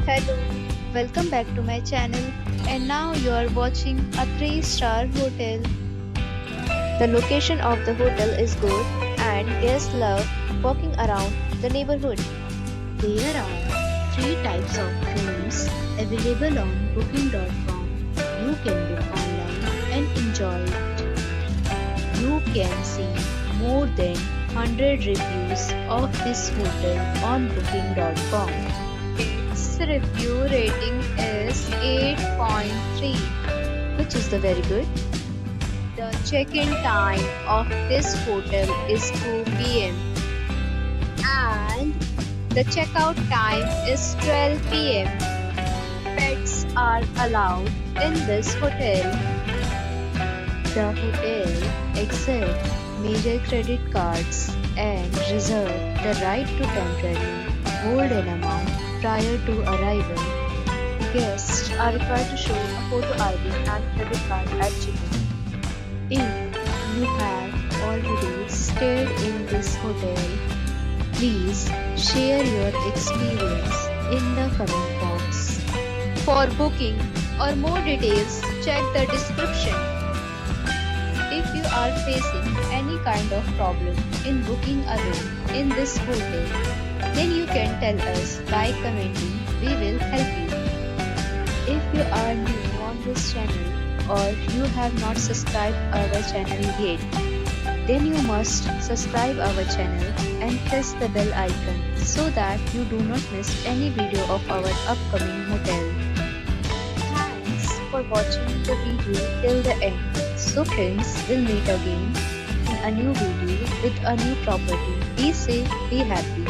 Hello, welcome back to my channel, and now you are watching a 3-star hotel. The location of the hotel is good and guests love walking around the neighborhood. There are 3 types of rooms available on booking.com. You can book online and enjoy it. You can see more than 100 reviews of this hotel on booking.com. Its review rating is 8.3, which is the very good. The check-in time of this hotel is 2 p.m. and the checkout time is 12 p.m. Pets are allowed in this hotel. The hotel accepts major credit cards and reserve the right to temporarily hold an amount prior to arrival. Guests are required to show a photo ID and credit card at check-in. If you have already stayed in this hotel, please share your experience in the comment box. For booking or more details, check the description. If you are facing any kind of problem in booking a room in this hotel, then you can tell us by commenting. We will help you. If you are new on this channel or you have not subscribed our channel yet, then you must subscribe our channel and press the bell icon so that you do not miss any video of our upcoming hotel. Thanks for watching the video till the end. So friends, we'll meet again in a new video with a new property. Be safe, be happy.